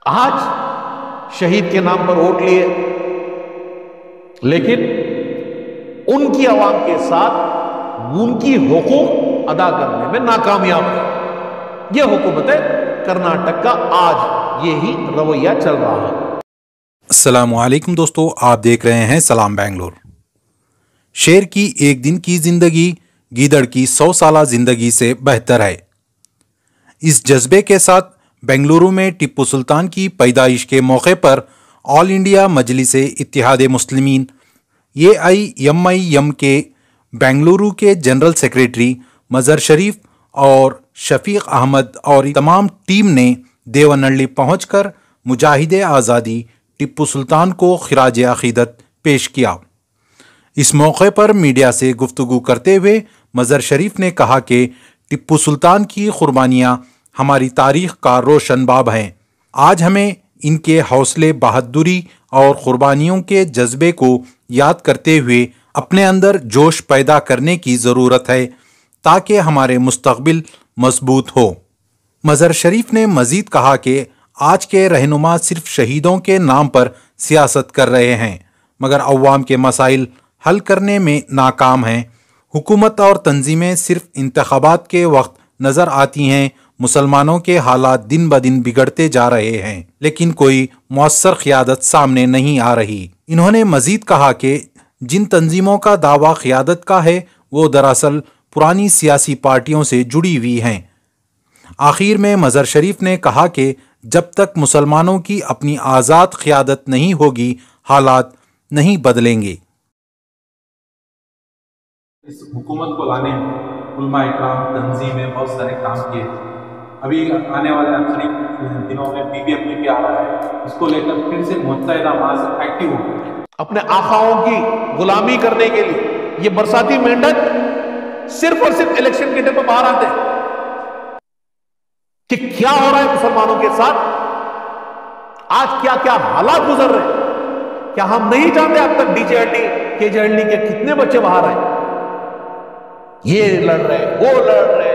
आज शहीद के नाम पर वोट लिए, लेकिन उनकी आवाम के साथ उनकी हुकूक अदा करने में नाकामयाब है। यह हुकूमत कर्नाटक का आज यही रवैया चल रहा है। अस्सलामु अलैकुम दोस्तों, आप देख रहे हैं सलाम बेंगलोर। शेर की एक दिन की जिंदगी गीदड़ की 100 साला जिंदगी से बेहतर है। इस जज्बे के साथ बेंगलुरु में टिप्पू सुल्तान की पैदाइश के मौके पर ऑल इंडिया मजलिसे इत्तेहाद मुस्लिमीन AIMIM के बेंगलुरु के जनरल सेक्रेटरी मज़हर शरीफ और शफीक अहमद और तमाम टीम ने देवनहल्ली पहुंचकर मुजाहिद आज़ादी टिप्पू सुल्तान को खिराज अक़ीदत पेश किया। इस मौके पर मीडिया से गुफ्तगू करते हुए मज़हर शरीफ ने कहा कि टिप्पू सुल्तान की कुर्बानियाँ हमारी तारीख़ का रोशन बाब हैं। आज हमें इनके हौसले, बहादुरी और कुर्बानियों के जज्बे को याद करते हुए अपने अंदर जोश पैदा करने की ज़रूरत है ताकि हमारे मुस्तक़बिल मजबूत हो। मज़हर शरीफ ने मज़ीद कहा कि आज के रहनुमा सिर्फ शहीदों के नाम पर सियासत कर रहे हैं, मगर अवाम के मसाइल हल करने में नाकाम हैं। हुकूमत और तंजीमें सिर्फ इंतखाबात के वक्त नज़र आती हैं। मुसलमानों के हालात दिन ब दिन बिगड़ते जा रहे हैं, लेकिन कोई मौसर क़ियादत सामने नहीं आ रही। इन्होंने मज़ीद कहा कि जिन तंजीमों का दावा क़ियादत का है वो दरअसल पुरानी सियासी पार्टियों से जुड़ी हुई हैं। आखिर में मज़हर शरीफ ने कहा कि जब तक मुसलमानों की अपनी आज़ाद क़ियादत नहीं होगी, हालात नहीं बदलेंगे। इस हुकूमत को लाने में उलमा इकराम, तंजीमें बहुत सारे काम किए। अभी आने वाले आखिरी दिनों में BBMP भी आ रहा है, उसको लेकर फिर से मुत्तहिदा माज़ एक्टिव हो गए अपने आखाओं की गुलामी करने के लिए। ये बरसाती मेंढक सिर्फ और सिर्फ इलेक्शन के टाइम पर बाहर आते हैं कि क्या हो रहा है मुसलमानों के साथ, आज क्या क्या हालात गुजर रहे हैं। क्या हम नहीं जानते अब तक DJLD KJLD के कितने बच्चे बाहर आए? ये लड़ रहे, वो लड़ रहे,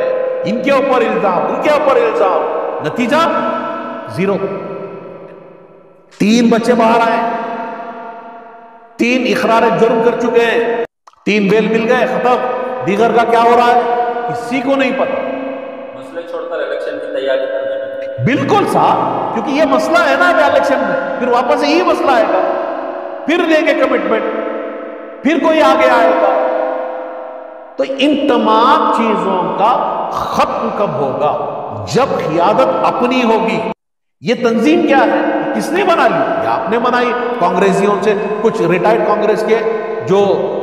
इनके ऊपर इल्जाम, उनके ऊपर इल्जाम, नतीजा जीरो। 3 बच्चे बाहर आए, 3 इकरार जुर्म कर चुके हैं, 3 बेल मिल गए, खत्म। दीगर का क्या हो रहा है किसी को नहीं पता। मसले छोड़कर इलेक्शन की तैयारी करने में बिल्कुल साहब, क्योंकि ये मसला है ना अभी इलेक्शन में, फिर वापस यही मसला आएगा, फिर देंगे कमिटमेंट, फिर कोई आगे आएगा। तो इन तमाम चीजों का खत्म कब होगा? जब क़ियादत अपनी होगी। ये तंजीम क्या है, किसने बना ली? या आपने बनाई कांग्रेसियों से, कुछ रिटायर्ड कांग्रेस के जो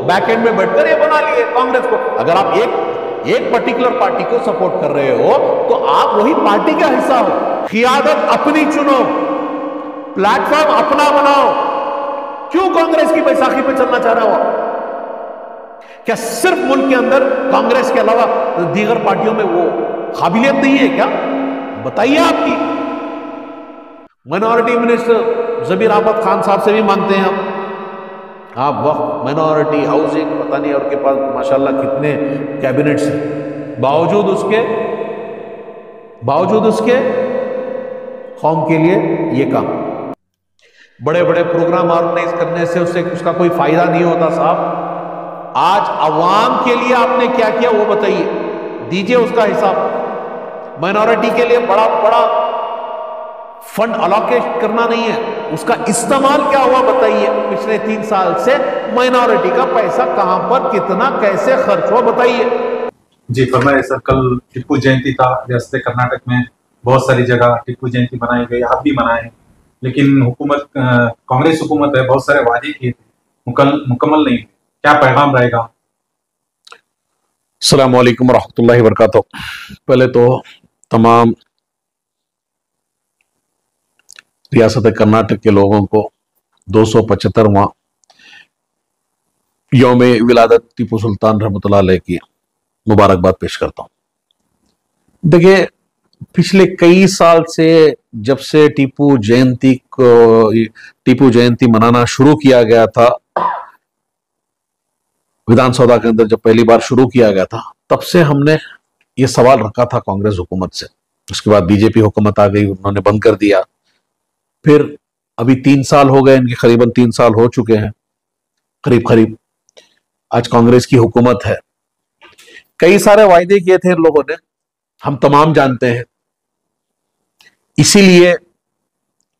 बैक एंड में बैठकर ये बना लिए कांग्रेस को। अगर आप एक पर्टिकुलर पार्टी को सपोर्ट कर रहे हो तो आप वही पार्टी का हिस्सा हो। क़ियादत अपनी चुनो, प्लेटफॉर्म अपना बनाओ। क्यों कांग्रेस की बैसाखी पे चलना चाह रहे हो? क्या सिर्फ मुल्क के अंदर कांग्रेस के अलावा दीगर पार्टियों में वो काबिलियत नहीं है क्या? बताइए। आपकी माइनॉरिटी मिनिस्टर जबीर अहमद खान साहब से भी मांगते हैं आप वक्त माइनॉरिटी हाउसिंग, पता नहीं और के पास माशाल्लाह कितने कैबिनेट्स हैं, बावजूद उसके कौम के लिए ये काम, बड़े बड़े प्रोग्राम ऑर्गेनाइज करने से उसका कोई फायदा नहीं होता साहब। आज अवाम के लिए आपने क्या किया वो बताइए, दीजिए उसका हिसाब। माइनॉरिटी के लिए बड़ा बड़ा फंड अलोकेट करना नहीं है, उसका इस्तेमाल क्या हुआ बताइए। पिछले 3 साल से माइनॉरिटी का पैसा कहां पर, कितना, कैसे खर्च हुआ बताइए। जी फरमाइए सर। कल टिप्पू जयंती था रियासत कर्नाटक में, बहुत सारी जगह टिप्पू जयंती मनाई गई, आप भी मनाए, लेकिन हुकूमत, कांग्रेस हुकूमत है, बहुत सारे वादे किए थे, मुकम्मल नहीं। क्या पैगाम रहेगा? अस्सलाम वालेकुम रहमतुल्लाहि व बरकातहू। पहले तो तमाम रियासत कर्नाटक के लोगों को 275वां यौम विलादत टिप्पू सुल्तान रहमतुल्लाह अलैह की मुबारकबाद पेश करता हूं। देखिए, पिछले कई साल से जब से टिप्पू जयंती मनाना शुरू किया गया था, विधानसभा के अंदर जब पहली बार शुरू किया गया था, तब से हमने ये सवाल रखा था कांग्रेस हुकूमत से। उसके बाद बीजेपी हुकूमत आ गई, उन्होंने बंद कर दिया। फिर अभी 3 साल हो गए, इनके करीबन 3 साल हो चुके हैं, करीब करीब। आज कांग्रेस की हुकूमत है। कई सारे वायदे किए थे इन लोगों ने, हम तमाम जानते हैं। इसीलिए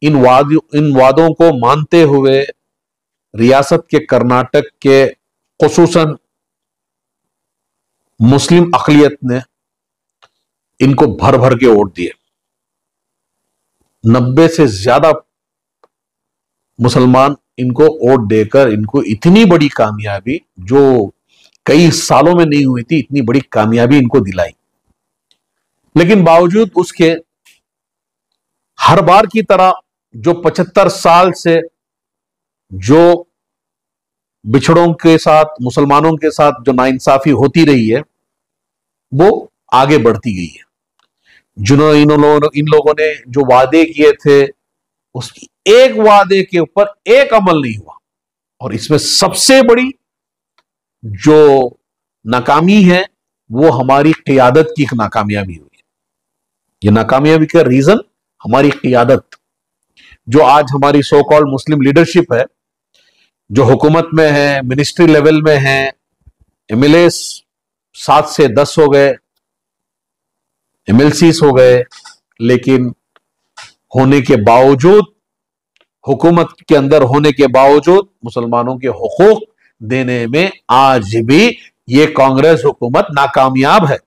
इन वादों को मानते हुए रियासत के कर्नाटक के खुसूसन मुस्लिम अक़लियत ने इनको भर भर के वोट दिए। 90 से ज्यादा मुसलमान इनको वोट देकर इनको इतनी बड़ी कामयाबी, जो कई सालों में नहीं हुई थी, इतनी बड़ी कामयाबी इनको दिलाई। लेकिन बावजूद उसके हर बार की तरह जो 75 साल से जो बिछड़ों के साथ, मुसलमानों के साथ जो नाइंसाफी होती रही है, वो आगे बढ़ती गई है। इन लोगों ने जो वादे किए थे, उसकी एक वादे के ऊपर एक अमल नहीं हुआ। और इसमें सबसे बड़ी जो नाकामी है वो हमारी क़ियादत की नाकामयाबी हुई। ये नाकामयाबी का रीजन हमारी क़ियादत, जो आज हमारी सो कॉल्ड मुस्लिम लीडरशिप है, जो हुकूमत में है, मिनिस्ट्री लेवल में है, एमएलए 7 से 10 हो गए, एमएलसीज हो गए, लेकिन होने के बावजूद, हुकूमत के अंदर होने के बावजूद मुसलमानों के हुकूक देने में आज भी ये कांग्रेस हुकूमत नाकामयाब है।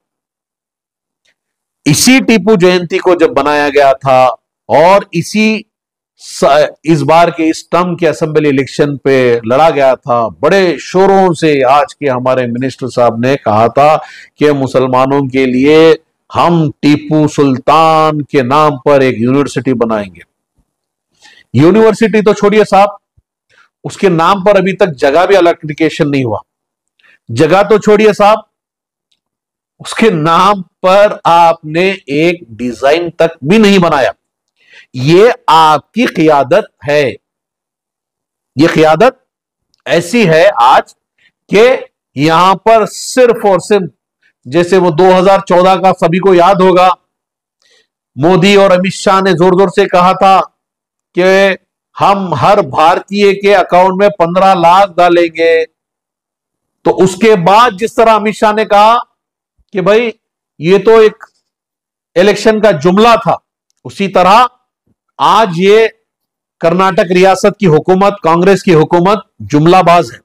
इसी टीपू जयंती को जब बनाया गया था और इस बार के इस टर्म के असेंबली इलेक्शन पे लड़ा गया था, बड़े शोरों से आज के हमारे मिनिस्टर साहब ने कहा था कि मुसलमानों के लिए हम टीपू सुल्तान के नाम पर एक यूनिवर्सिटी बनाएंगे। यूनिवर्सिटी तो छोड़िए साहब, उसके नाम पर अभी तक जगह भी अलॉकेशन नहीं हुआ। जगह तो छोड़िए साहब, उसके नाम पर आपने एक डिजाइन तक भी नहीं बनाया। ये आपकी क़ियादत है। ये क़ियादत ऐसी है आज कि यहां पर सिर्फ और सिर्फ, जैसे वो 2014 का सभी को याद होगा, मोदी और अमित शाह ने जोर जोर से कहा था कि हम हर भारतीय के अकाउंट में 15 लाख डालेंगे। तो उसके बाद जिस तरह अमित शाह ने कहा कि भाई ये तो एक इलेक्शन का जुमला था, उसी तरह आज ये कर्नाटक रियासत की हुकूमत, कांग्रेस की हुकूमत जुमलाबाज है।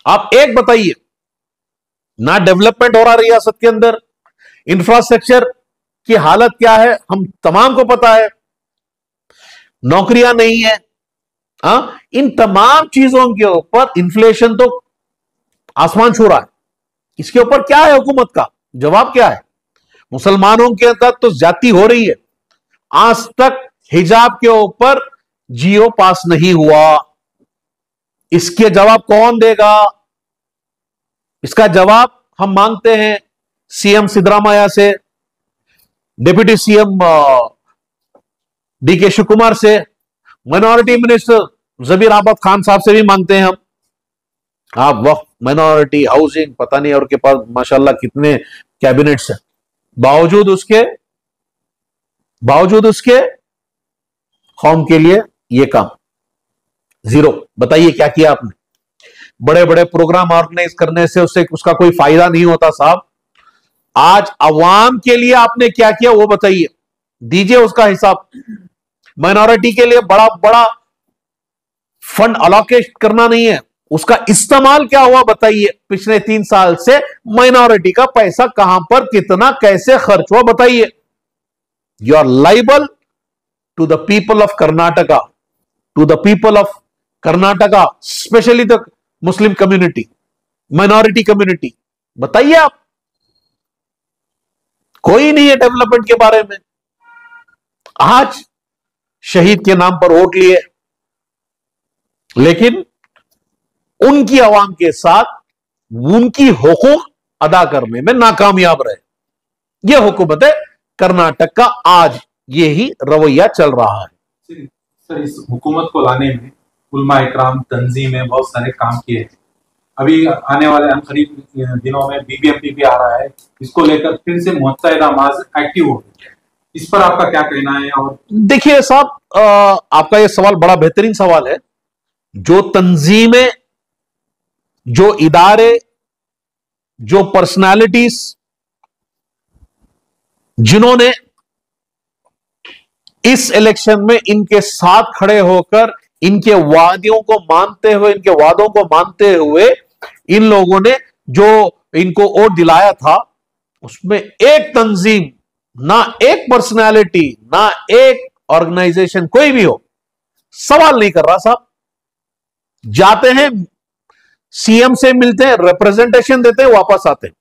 आप एक बताइए, ना डेवलपमेंट हो रहा रियासत के अंदर, इंफ्रास्ट्रक्चर की हालत क्या है हम तमाम को पता है, नौकरियां नहीं है। इन तमाम चीजों के ऊपर इन्फ्लेशन तो आसमान छू रहा है। इसके ऊपर क्या है हुकूमत का जवाब? क्या है? मुसलमानों के अंदर तो ज्यादती हो रही है। आज तक हिजाब के ऊपर जियो पास नहीं हुआ। इसके जवाब कौन देगा? इसका जवाब हम मांगते हैं सीएम सिद्धरामैया से, डिप्टी सीएम डीके शिव कुमार से, माइनॉरिटी मिनिस्टर जबीर अहमद खान साहब से भी मांगते हैं हम। आप वक्त, माइनॉरिटी, हाउसिंग, पता नहीं और के पास माशाल्लाह कितने कैबिनेट्स हैं, बावजूद उसके कौम के लिए ये काम जीरो। बताइए क्या किया आपने? बड़े बड़े प्रोग्राम ऑर्गेनाइज करने से उसका कोई फायदा नहीं होता साहब। आज अवाम के लिए आपने क्या किया वो बताइए, दीजिए उसका हिसाब। माइनॉरिटी के लिए बड़ा बड़ा फंड अलोकेट करना नहीं है, उसका इस्तेमाल क्या हुआ बताइए। पिछले 3 साल से माइनॉरिटी का पैसा कहां पर, कितना, कैसे खर्च हुआ बताइए। You are liable to the people of Karnataka, specially the Muslim community, minority community. बताइए आप, कोई नहीं है डेवलपमेंट के बारे में। आज शहीद के नाम पर वोट लिए, लेकिन उनकी आवाम के साथ उनकी हुकूक अदा करने में नाकामयाब रहे। यह हुकूमत है कर्नाटक का, आज यही रवैया चल रहा है। सर, इस हुकूमत को लाने में उलमा इकराम, तंजीमें बहुत सारे काम किए हैं। अभी आने वाले अनकरीब दिनों में बीबीएमपी भी आ रहा है, इसको लेकर फिर से मुत्तहिदा माज एक्टिव हो गई। इस पर आपका क्या कहना है? और देखिए साहब, आपका यह सवाल बड़ा बेहतरीन सवाल है। जो तंजीमें, जो इदारे, जो पर्सनालिटीज जिन्होंने इस इलेक्शन में इनके साथ खड़े होकर इनके वादियों को मानते हुए, इनके वादों को मानते हुए इन लोगों ने जो इनको वोट दिलाया था, उसमें एक तंजीम, ना एक पर्सनालिटी, ना एक ऑर्गेनाइजेशन, कोई भी हो, सवाल नहीं कर रहा साहब। जाते हैं, सीएम से मिलते हैं, रिप्रेजेंटेशन देते हैं, वापस आते हैं।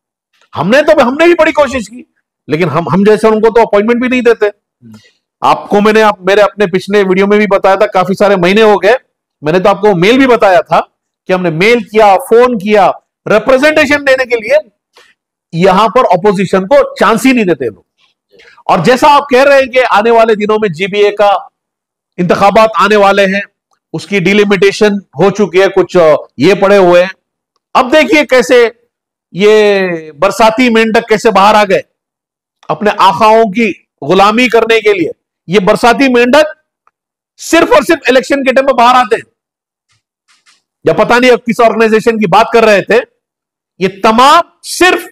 हमने भी बड़ी कोशिश की, लेकिन हम जैसे उनको तो अपॉइंटमेंट भी नहीं देते। आपको मेरे अपने पिछले वीडियो में भी बताया था, काफी सारे महीने हो गए, मैंने तो आपको मेल भी बताया था कि हमने मेल किया, फोन किया, रिप्रेजेंटेशन देने के लिए। यहां पर ऑपोजिशन को चांस ही नहीं देते लोग। और जैसा आप कह रहे हैं कि आने वाले दिनों में जीबीए का इंतखाबात आने वाले हैं, उसकी डिलिमिटेशन हो चुकी है, कुछ ये पड़े हुए हैं। अब देखिए कैसे ये बरसाती मेंढक कैसे बाहर आ गए अपने आखाओं की गुलामी करने के लिए। ये बरसाती मेंढक सिर्फ और सिर्फ इलेक्शन के टाइम में बाहर आते हैं, या पता नहीं अब किस ऑर्गेनाइजेशन की बात कर रहे थे। ये तमाम सिर्फ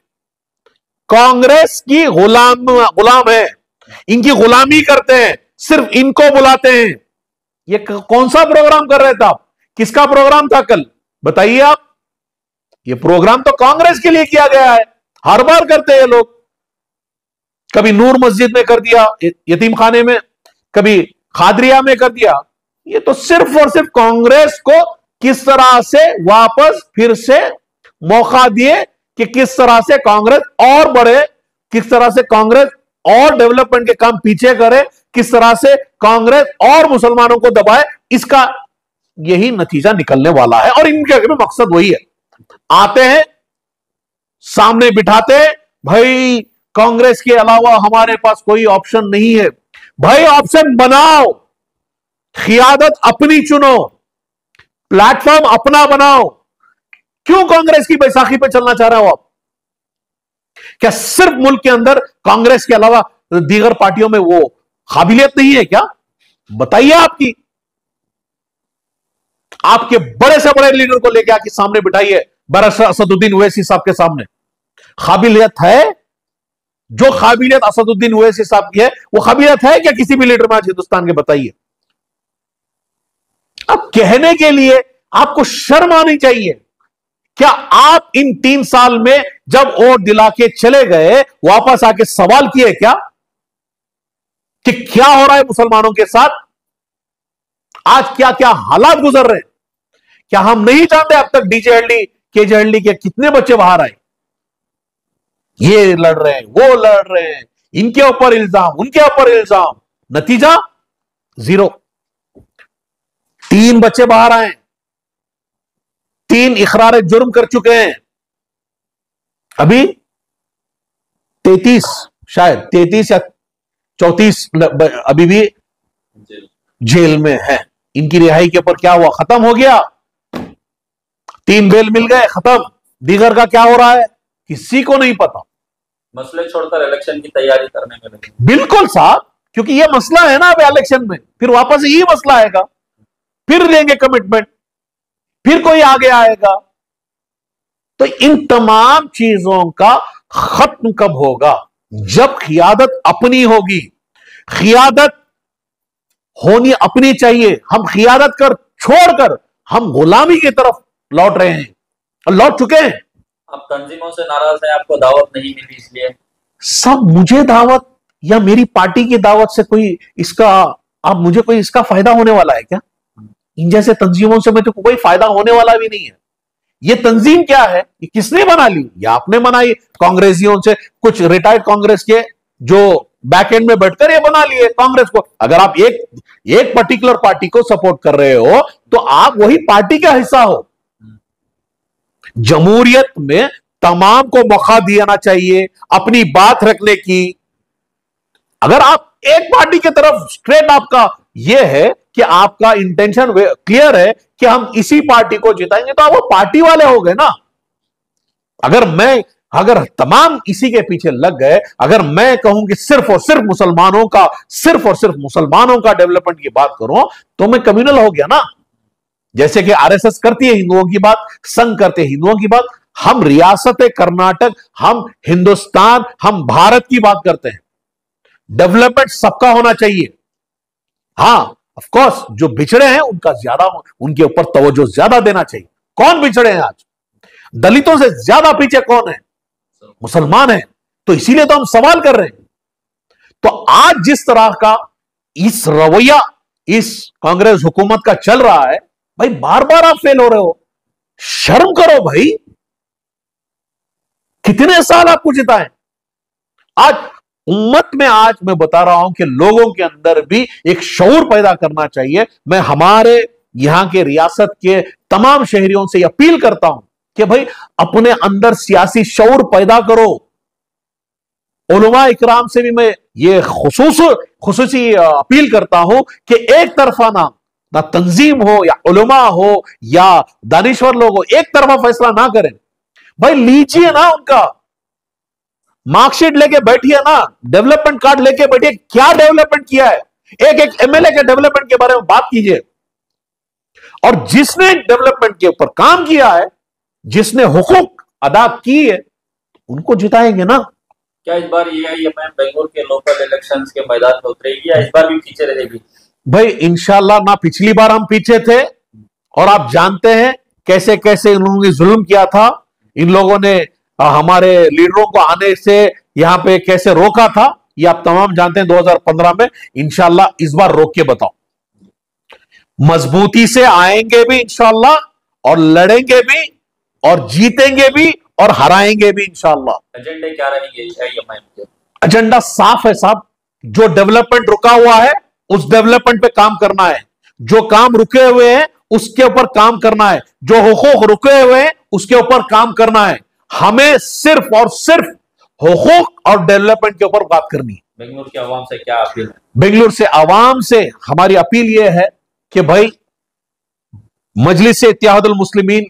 कांग्रेस की गुलाम है, इनकी गुलामी करते हैं, सिर्फ इनको बुलाते हैं। ये कौन सा प्रोग्राम कर रहे थे आप? किसका प्रोग्राम था कल, बताइए आप? ये प्रोग्राम तो कांग्रेस के लिए किया गया है, हर बार करते हैं लोग। कभी नूर मस्जिद में कर दिया, यतीम खाने में, कभी खादरिया में कर दिया। ये तो सिर्फ और सिर्फ कांग्रेस को किस तरह से वापस फिर से मौका दिए कि किस तरह से कांग्रेस और बढ़े, किस तरह से कांग्रेस और डेवलपमेंट के काम पीछे करे, किस तरह से कांग्रेस और मुसलमानों को दबाए। इसका यही नतीजा निकलने वाला है, और इनके मकसद वही है। आते हैं, सामने बिठाते हैं, भाई कांग्रेस के अलावा हमारे पास कोई ऑप्शन नहीं है। भाई ऑप्शन बनाओ, क़ियादत अपनी चुनो, प्लेटफॉर्म अपना बनाओ। क्यों कांग्रेस की बैसाखी पे चलना चाह रहे हो आप? क्या सिर्फ मुल्क के अंदर कांग्रेस के अलावा दीगर पार्टियों में वो काबिलियत नहीं है क्या? बताइए आपकी। आपके बड़े से बड़े लीडर को लेकर आके सामने बिठाइए, बैरिस्टर असदुद्दीन ओवैसी साहब के सामने। काबिलियत है? जो काबिलियत असदुद्दीन ओवैसी साहब की है, वो काबिलियत है क्या किसी भी लीडर में आज हिंदुस्तान के? बताइए। अब कहने के लिए आपको शर्म आनी चाहिए। क्या आप इन 3 साल में जब वोट दिला के चले गए, वापस आके सवाल किए क्या कि क्या हो रहा है मुसलमानों के साथ? आज क्या क्या हालात गुजर रहे हैं? क्या हम नहीं जानते अब तक डीजेएलडी केजेएलडी के कितने बच्चे बाहर आए? ये लड़ रहे हैं, वो लड़ रहे हैं, इनके ऊपर इल्जाम, उनके ऊपर इल्जाम, नतीजा जीरो। 3 बच्चे बाहर आए, 3 इकरार जुर्म कर चुके हैं। अभी 33, शायद 33 या 34 अभी भी जेल में है। इनकी रिहाई के ऊपर क्या हुआ? खत्म हो गया। 3 बेल मिल गए, खत्म। दीगर का क्या हो रहा है किसी को नहीं पता। मसले छोड़कर इलेक्शन की तैयारी करने में लगे। बिल्कुल साहब, क्योंकि ये मसला है ना, अब इलेक्शन में फिर वापस यही मसला आएगा, फिर लेंगे कमिटमेंट, फिर कोई आगे आएगा। तो इन तमाम चीजों का खत्म कब होगा? जब क़ियादत अपनी होगी। क़ियादत होनी अपनी चाहिए। हम क़ियादत कर छोड़कर हम गुलामी की तरफ लौट रहे हैं और लौट चुके हैं। आप तंजीमों से नाराज हैं, आपको दावत नहीं मिली इसलिए? सब मुझे दावत या मेरी पार्टी की दावत से कोई इसका, अब मुझे कोई इसका फायदा होने वाला है क्या? इन जैसे तंजीमों से मुझे कोई फायदा होने वाला भी नहीं है। ये तंजीम क्या है? ये किसने बना ली? या आपने बनाई कांग्रेसियों से, कुछ रिटायर्ड कांग्रेस के जो बैक एंड में बैठकर ये बना लिए कांग्रेस को। अगर आप एक पर्टिकुलर पार्टी को सपोर्ट कर रहे हो तो आप वही पार्टी का हिस्सा हो। जमहूरियत में तमाम को मौका दिया चाहिए अपनी बात रखने की। अगर आप एक पार्टी की तरफ स्ट्रेट, आपका यह है कि आपका इंटेंशन क्लियर है कि हम इसी पार्टी को जिताएंगे, तो आप वो पार्टी वाले हो गए ना। अगर मैं अगर तमाम इसी के पीछे लग गए, अगर मैं कहूं कि सिर्फ और सिर्फ मुसलमानों का डेवलपमेंट की बात करूं, तो मैं कम्युनल हो गया ना। जैसे कि आरएसएस करती है हिंदुओं की बात, संघ करते हैं हिंदुओं की बात, हम रियासत कर्नाटक, हम हिंदुस्तान, हम भारत की बात करते हैं। डेवलपमेंट सबका होना चाहिए। हां, ऑफ कोर्स जो बिछड़े हैं उनका ज्यादा, उनके ऊपर तवज्जो ज्यादा देना चाहिए। कौन बिछड़े हैं आज? दलितों से ज्यादा पीछे कौन है? मुसलमान है। तो इसीलिए तो हम सवाल कर रहे हैं। तो आज जिस तरह का इस रवैया इस कांग्रेस हुकूमत का चल रहा है, भाई बार बार आप फेल हो रहे हो, शर्म करो भाई। कितने साल आपको जिताएं? आज उम्मत में, आज मैं बता रहा हूं कि लोगों के अंदर भी एक शऊर पैदा करना चाहिए। मैं हमारे यहां के रियासत के तमाम शहरियों से अपील करता हूं कि भाई अपने अंदर सियासी शऊर पैदा करो। उलमा इकराम से भी मैं ये खुसूसी अपील करता हूं कि एक तरफा ना तंजीम हो या उलमा हो या दानिश्वर लोग हो, एक तरफा फैसला ना करें। भाई लीजिए ना उनका मार्कशीट लेके बैठिए ना, डेवलपमेंट कार्ड लेके बैठिए, क्या डेवलपमेंट किया है, एक एक एमएलए के डेवलपमेंट के बारे में बात कीजिए। और जिसने डेवलपमेंट के ऊपर काम किया है, जिसने हुकूक अदा की है, उनको जिताएंगे ना। क्या इस बार एआईएमआईएम बेंगलुरु के लोकल इलेक्शंस के मैदान में उतरेगी या इस बार भी पीछे रहेगी? भाई इंशाल्लाह ना, पिछली बार हम पीछे थे और आप जानते हैं कैसे कैसे इन लोगों ने जुल्म किया था। इन लोगों ने हमारे लीडरों को आने से यहां पे कैसे रोका था, ये आप तमाम जानते हैं 2015 में। इंशाल्लाह इस बार रोक के बताओ, मजबूती से आएंगे भी इंशाल्लाह, और लड़ेंगे भी, और जीतेंगे भी, और हराएंगे भी इंशाल्लाह। एजेंडे क्या रहेंगे एआईएमआईएम के? एजेंडा साफ है साहब। जो डेवलपमेंट रुका हुआ है उस डेवलपमेंट पे काम करना है, जो काम रुके हुए हैं उसके ऊपर काम करना है, जो हुकूक रुके हुए हैं उसके ऊपर काम करना है। हमें सिर्फ और सिर्फ हुकूक और डेवलपमेंट के ऊपर बात करनी है। बेंगलुरु की आवाम से क्या अपील है? बेंगलुरु से आवाम से हमारी अपील यह है कि भाई मजलिस इत्तेहादुल मुस्लिमीन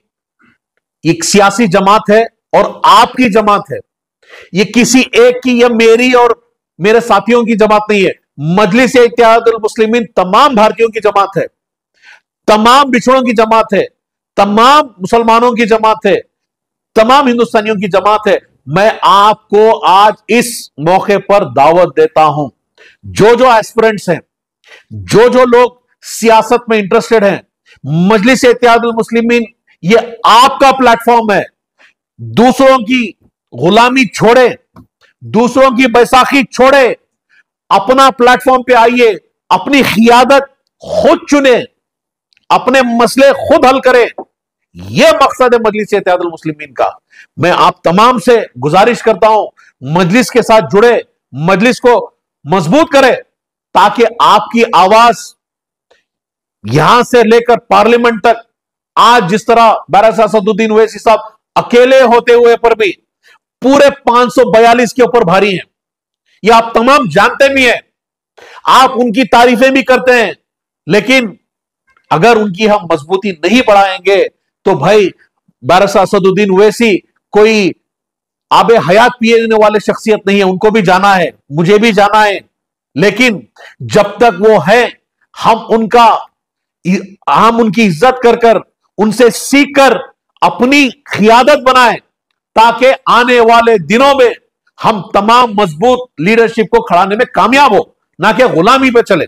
एक सियासी जमात है और आपकी जमात है। ये किसी एक की या मेरी और मेरे साथियों की जमात नहीं है। मजलिस इत्तेहादुल मुस्लिमीन तमाम भारतीयों की जमात है, तमाम बिछड़ों की जमात है, तमाम मुसलमानों की जमात है, तमाम हिंदुस्तानियों की जमात है। मैं आपको आज इस मौके पर दावत देता हूं, जो जो एस्पिरेंट्स हैं, जो जो लोग सियासत में इंटरेस्टेड हैं, मजलिस इत्तेहादुल मुस्लिमीन ये आपका प्लेटफॉर्म है। दूसरों की गुलामी छोड़े, दूसरों की बैसाखी छोड़े, अपना प्लेटफॉर्म पे आइए, अपनी खियादत खुद चुने, अपने मसले खुद हल करें। यह मकसद है मजलिस इत्तेहादुल मुस्लिमीन का। मैं आप तमाम से गुजारिश करता हूं, मजलिस के साथ जुड़े, मजलिस को मजबूत करें, ताकि आपकी आवाज यहां से लेकर पार्लियामेंट तक, आज जिस तरह बैरिस्टर असदुद्दीन ओवैसी साहब अकेले होते हुए पर भी पूरे 542 के ऊपर भारी हैं, यह आप तमाम जानते भी हैं, आप उनकी तारीफें भी करते हैं। लेकिन अगर उनकी हम मजबूती नहीं बढ़ाएंगे तो भाई बैरिस्टर असदुद्दीन ओवैसी कोई आबे हयात पीने वाले शख्सियत नहीं है। उनको भी जाना है, मुझे भी जाना है, लेकिन जब तक वो है हम उनकी इज्जत कर उनसे सीखकर अपनी खियादत बनाएं, ताकि आने वाले दिनों में हम तमाम मजबूत लीडरशिप को खड़ाने में कामयाब हो, ना कि गुलामी पे चले।